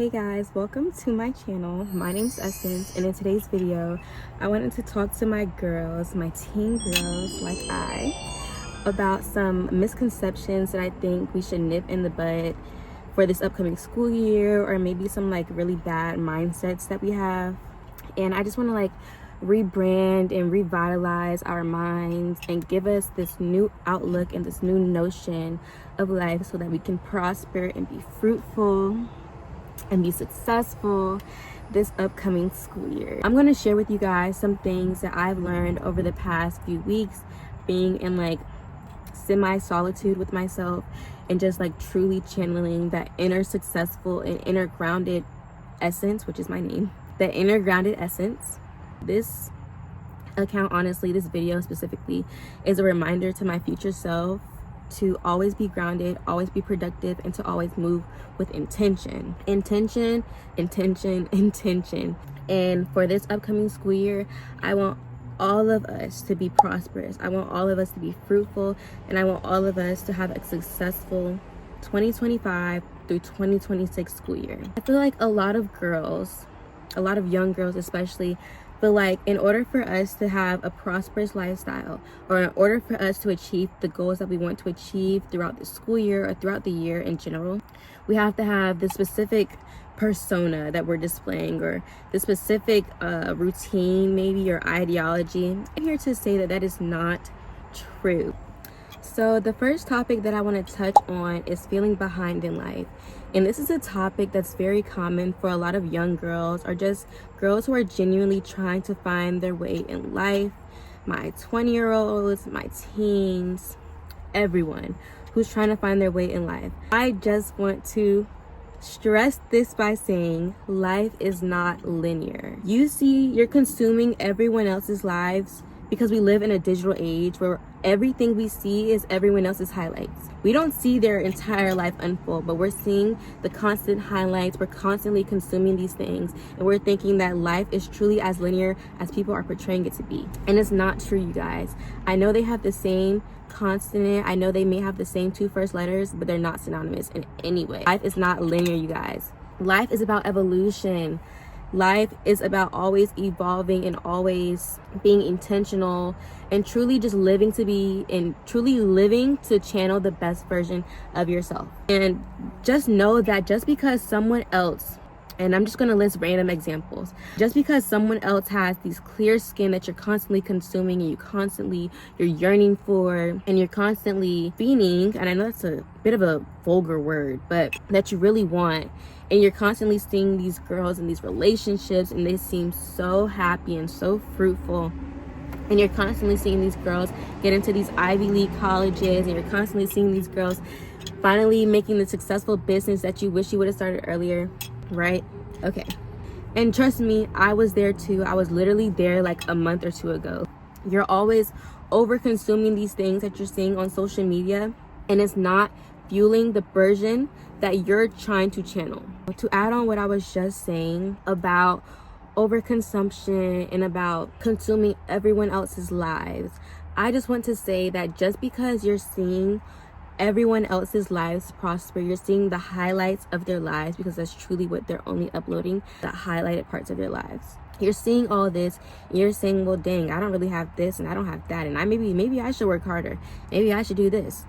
Hey guys, welcome to my channel. My name's Essence, and in today's video I wanted to talk to my girls, my teen girls like about some misconceptions that I think we should nip in the bud for this upcoming school year, or maybe some like really bad mindsets that we have. And I just want to rebrand and revitalize our minds and give us this new outlook and this new notion of life so that we can prosper and be fruitful and be successful this upcoming school year. I'm going to share with you guys some things that I've learned over the past few weeks being in semi-solitude with myself and just truly channeling that inner successful and inner grounded essence, which is my name, the inner grounded essence. This account, honestly, this video specifically, is a reminder to my future self to always be grounded, always be productive, and to always move with intention. Intention. And for this upcoming school year, I want all of us to be prosperous. I want all of us to be fruitful, and I want all of us to have a successful 2025 through 2026 school year. I feel like a lot of girls, a lot of young girls especially, feel like in order for us to have a prosperous lifestyle, or in order for us to achieve the goals that we want to achieve throughout the school year or throughout the year in general, we have to have the specific persona that we're displaying, or the specific routine maybe, or ideology. I'm here to say that that is not true. So the first topic that I want to touch on is feeling behind in life. And this is a topic that's very common for a lot of young girls, or just girls who are genuinely trying to find their way in life. My 20-year-olds, my teens, everyone who's trying to find their way in life. I just want to stress this by saying life is not linear. You're consuming everyone else's lives because we live in a digital age where everything we see is everyone else's highlights. We don't see their entire life unfold, but we're seeing the constant highlights. We're constantly consuming these things, and we're thinking that life is truly as linear as people are portraying it to be. And it's not true, you guys. I know they have the same consonant. I know they may have the same two first letters, but they're not synonymous in any way. Life is not linear, you guys. Life is about evolution. Life is about always evolving and always being intentional and truly just living to be, and truly living to channel the best version of yourself. And just know that just because someone else, and I'm just going to list random examples, just because someone else has these clear skin that you're constantly consuming and you're yearning for, and you're constantly fiending, and I know that's a bit of a vulgar word, but that you really want, and you're constantly seeing these girls in these relationships and they seem so happy and so fruitful, and you're constantly seeing these girls get into these Ivy League colleges, and you're constantly seeing these girls finally making the successful business that you wish you would have started earlier, right? Okay. And trust me, I was there too. I was literally there a month or two ago. You're always over consuming these things that you're seeing on social media, and it's not fueling the version that you're trying to channel. To add on what I was just saying about overconsumption and about consuming everyone else's lives, I just want to say that just because you're seeing everyone else's lives prosper, you're seeing the highlights of their lives, because that's truly what they're only uploading, the highlighted parts of their lives. You're seeing all this and you're saying, well, dang, I don't really have this and I don't have that, and maybe I should work harder, maybe I should do this.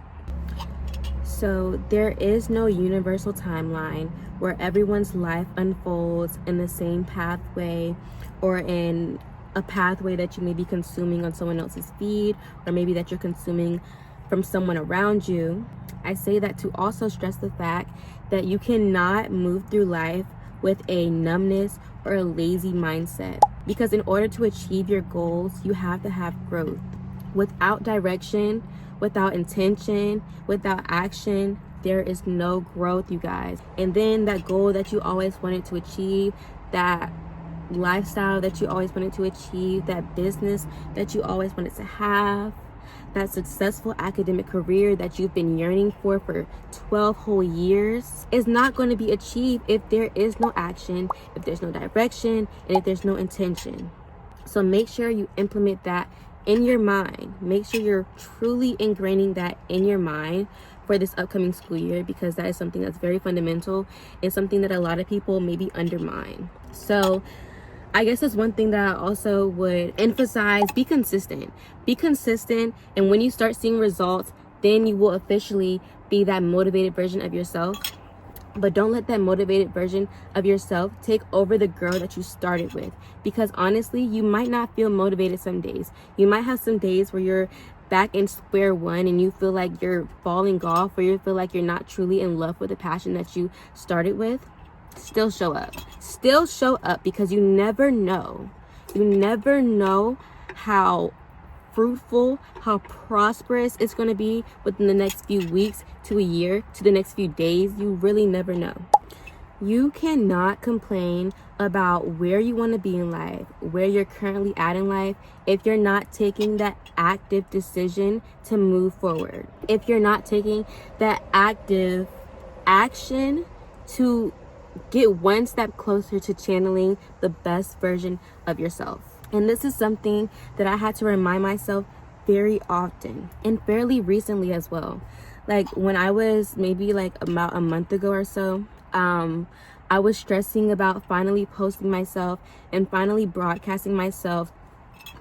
So there is no universal timeline where everyone's life unfolds in the same pathway, or in a pathway that you may be consuming on someone else's feed, or maybe that you're consuming from someone around you. I say that to also stress the fact that you cannot move through life with a numbness or a lazy mindset, because in order to achieve your goals, you have to have growth. Without direction, without intention, without action, there is no growth, you guys. And then that goal that you always wanted to achieve, that lifestyle that you always wanted to achieve, that business that you always wanted to have, that successful academic career that you've been yearning for 12 whole years, is not going to be achieved if there is no action, if there's no direction, and if there's no intention. So make sure you implement that in your mind. Make sure you're truly ingraining that in your mind, for this upcoming school year, because that is something that's very fundamental and something that a lot of people maybe undermine. So I guess that's one thing that I also would emphasize: be consistent. Be consistent, and when you start seeing results, then you will officially be that motivated version of yourself. But don't let that motivated version of yourself take over the girl that you started with, because honestly, you might not feel motivated some days. You might have some days where you're back in square one and you feel like you're falling off, or you feel like you're not truly in love with the passion that you started with. Still show up. Still show up, because you never know. You never know how fruitful, how prosperous it's going to be within the next few weeks to a year to the next few days. You really never know. You cannot complain about where you want to be in life, where you're currently at in life, if you're not taking that active decision to move forward. If you're not taking that active action to get one step closer to channeling the best version of yourself. And this is something that I had to remind myself very often, and fairly recently as well. Like when I was maybe like about a month ago or so, I was stressing about finally posting myself and finally broadcasting myself,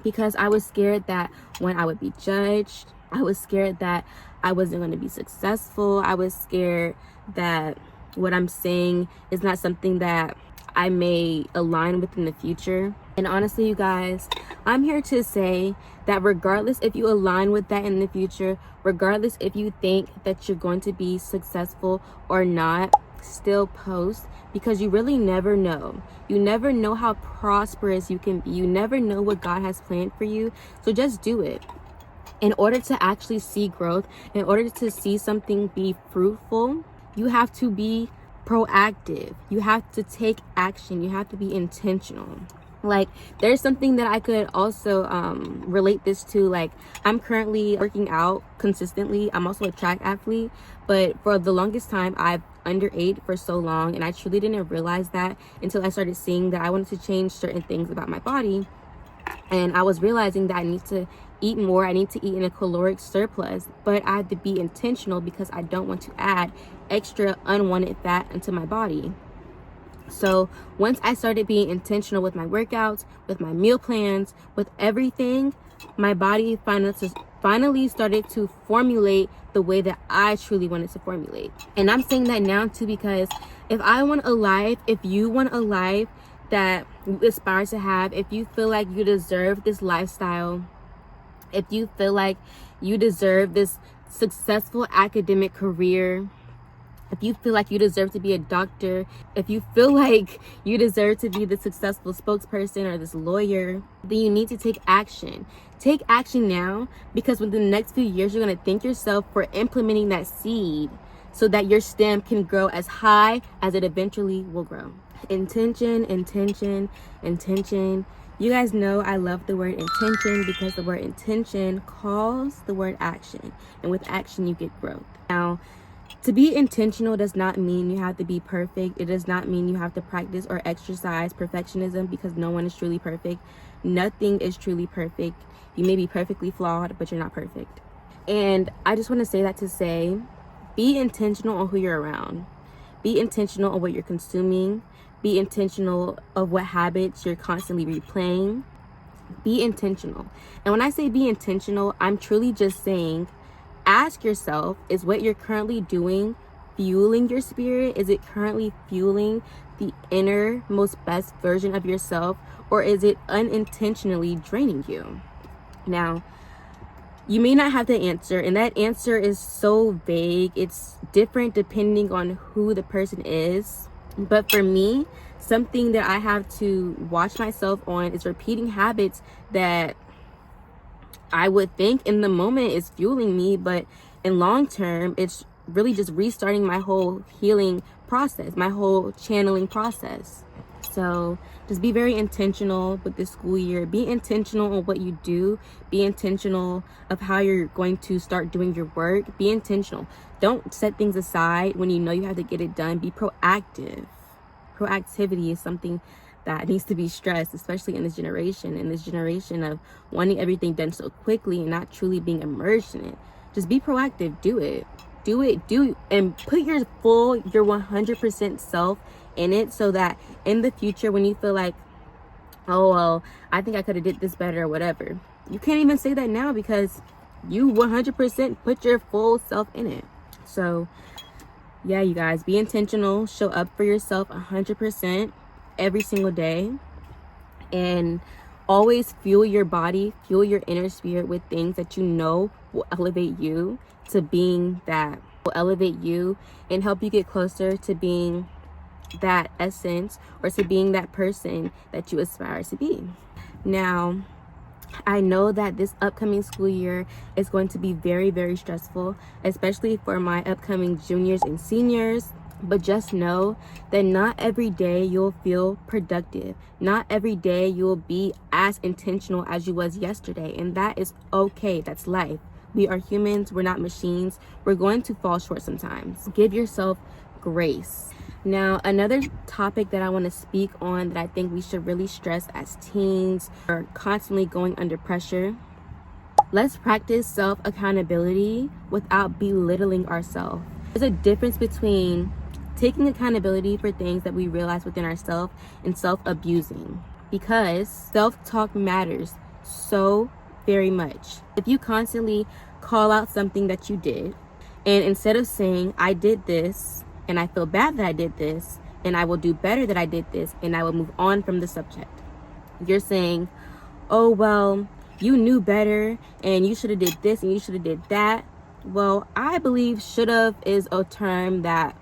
because I was scared that when I would be judged, I was scared that I wasn't going to be successful. I was scared that what I'm saying is not something that I may align with in the future. And honestly, you guys, I'm here to say that regardless if you align with that in the future, regardless if you think that you're going to be successful or not, still post, because you really never know. You never know how prosperous you can be. You never know what God has planned for you. So just do it. In order to actually see growth, in order to see something be fruitful, you have to be proactive. You have to take action. You have to be intentional. Like, there's something that I could also relate this to. Like, I'm currently working out consistently. I'm also a track athlete, but for the longest time I've underate for so long, and I truly didn't realize that until I started seeing that I wanted to change certain things about my body. And I was realizing that I need to eat more. I need to eat in a caloric surplus, but I have to be intentional, because I don't want to add extra unwanted fat into my body. So once I started being intentional with my workouts, with my meal plans, with everything, my body finally started to formulate the way that I truly wanted to formulate. And I'm saying that now too, because if I want a life, if you want a life that you aspire to have, if you feel like you deserve this lifestyle, if you feel like you deserve this successful academic career, if you feel like you deserve to be a doctor, if you feel like you deserve to be the successful spokesperson or this lawyer, then you need to take action. Take action now, because within the next few years, you're going to thank yourself for implementing that seed so that your stem can grow as high as it eventually will grow. Intention, intention, intention. You guys know I love the word intention, because the word intention calls the word action. And with action, you get growth. Now, to be intentional does not mean you have to be perfect. It does not mean you have to practice or exercise perfectionism, because no one is truly perfect. Nothing is truly perfect. You may be perfectly flawed, but you're not perfect. And I just want to say that to say, be intentional on who you're around. Be intentional on what you're consuming. Be intentional of what habits you're constantly replaying. Be intentional. And when I say be intentional, I'm truly just saying, ask yourself, is what you're currently doing fueling your spirit? Is it currently fueling the innermost best version of yourself? Or is it unintentionally draining you? Now, you may not have the answer, and that answer is so vague. It's different depending on who the person is. But for me, something that I have to watch myself on is repeating habits that I would think in the moment is fueling me, but in long term, it's really just restarting my whole healing process, my whole channeling process. So just be very intentional with this school year. Be intentional on what you do. Be intentional of how you're going to start doing your work. Be intentional. Don't set things aside when you know you have to get it done. Be proactive. Proactivity is something that needs to be stressed, especially in this generation of wanting everything done so quickly and not truly being immersed in it. Just be proactive. Do it. do and put your 100% self in it, so that in the future when you feel like, oh well, I think I could have did this better or whatever, you can't even say that now because you 100% put your full self in it. So yeah, you guys, be intentional, show up for yourself 100% every single day, and always fuel your body, fuel your inner spirit with things that you know will elevate you to being that, will elevate you and help you get closer to being that essence, or to being that person that you aspire to be. Now, I know that this upcoming school year is going to be very, very stressful, especially for my upcoming juniors and seniors. But just know that not every day you'll feel productive. Not every day you'll be as intentional as you was yesterday. And that is okay. That's life. We are humans. We're not machines. We're going to fall short sometimes. Give yourself grace. Now, another topic that I want to speak on that I think we should really stress as teens are constantly going under pressure. Let's practice self-accountability without belittling ourselves. There's a difference between taking accountability for things that we realize within ourselves and self-abusing, because self-talk matters so very much. If you constantly call out something that you did, and instead of saying, I did this, and I feel bad that I did this, and I will do better that I did this, and I will move on from the subject, you're saying, oh, well, you knew better, and you should have did this, and you should have did that. Well, I believe should have is a term that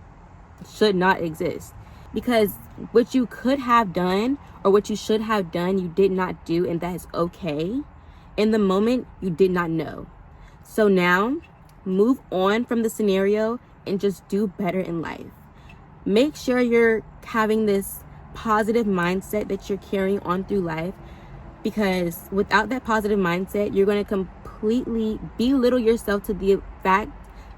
should not exist, because what you could have done or what you should have done, you did not do, and that is okay. In the moment, you did not know. So now, move on from the scenario and just do better in life. Make sure you're having this positive mindset that you're carrying on through life, because without that positive mindset, you're going to completely belittle yourself to the fact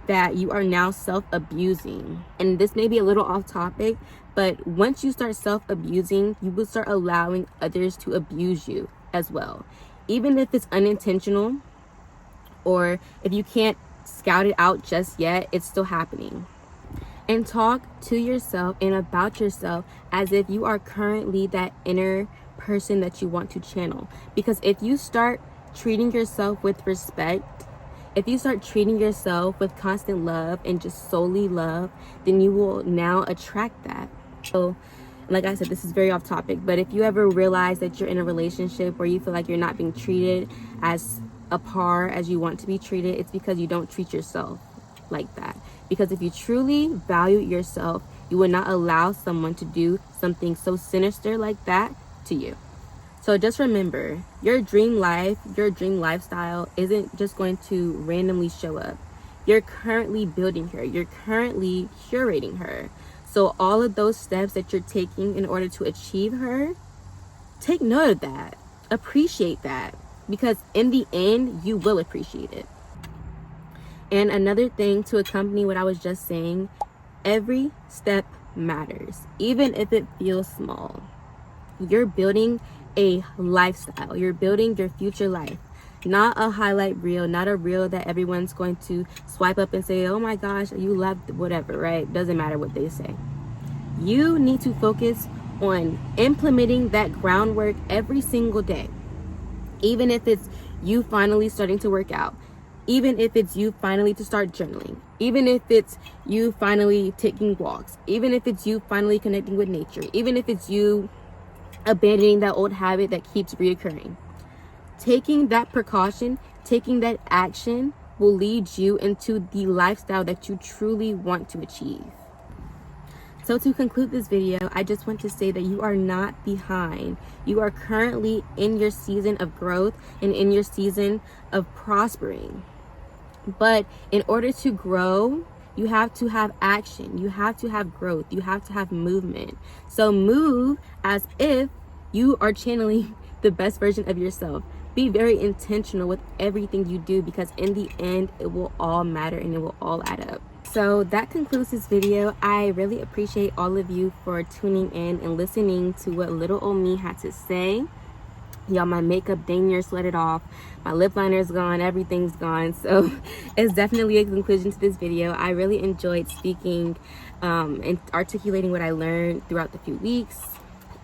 that you are now self-abusing. And this may be a little off topic, but once you start self-abusing, you will start allowing others to abuse you as well. Even if it's unintentional, or if you can't scout it out just yet, it's still happening. And talk to yourself and about yourself as if you are currently that inner person that you want to channel. Because if you start treating yourself with respect, if you start treating yourself with constant love and just solely love, then you will now attract that. So, like I said, this is very off topic, but if you ever realize that you're in a relationship where you feel like you're not being treated as a par as you want to be treated, it's because you don't treat yourself like that. Because if you truly value yourself, you would not allow someone to do something so sinister like that to you. So just remember, your dream life, your dream lifestyle isn't just going to randomly show up. You're currently building her. You're currently curating her. So all of those steps that you're taking in order to achieve her, take note of that. Appreciate that. Because in the end, you will appreciate it. And another thing to accompany what I was just saying, every step matters, even if it feels small. You're building a lifestyle. You're building your future life, not a highlight reel, not a reel that everyone's going to swipe up and say, oh my gosh, you loved whatever, right? Doesn't matter what they say. You need to focus on implementing that groundwork every single day. Even if it's you finally starting to work out, even if it's you finally to start journaling, even if it's you finally taking walks, even if it's you finally connecting with nature, even if it's you abandoning that old habit that keeps reoccurring. Taking that precaution, taking that action will lead you into the lifestyle that you truly want to achieve. So to conclude this video, I just want to say that you are not behind. You are currently in your season of growth and in your season of prospering. But in order to grow, you have to have action. You have to have growth. You have to have movement. So move as if you are channeling the best version of yourself. Be very intentional with everything you do, because in the end, it will all matter and it will all add up. So that concludes this video. I really appreciate all of you for tuning in and listening to what little old me had to say. Y'all, my makeup dang near sweated off. My lip liner's gone. Everything's gone. So it's definitely a conclusion to this video. I really enjoyed speaking and articulating what I learned throughout the few weeks.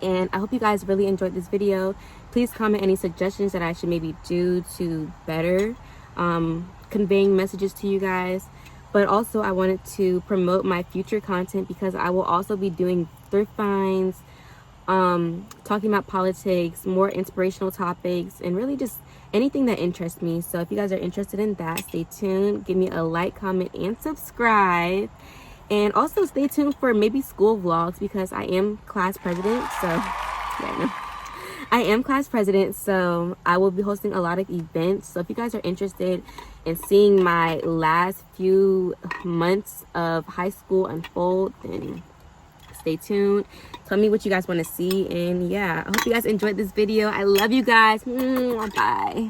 And I hope you guys really enjoyed this video. Please comment any suggestions that I should maybe do to better conveying messages to you guys. But also I wanted to promote my future content because I will also be doing thrift finds, talking about politics, more inspirational topics, and really just anything that interests me. So if you guys are interested in that, stay tuned. Give me a like, comment, and subscribe. And also stay tuned for maybe school vlogs because I am class president. So yeah, no. I am class president, so I will be hosting a lot of events. So if you guys are interested in seeing my last few months of high school unfold, then stay tuned. Tell me what you guys want to see. And yeah, I hope you guys enjoyed this video. I love you guys. Bye.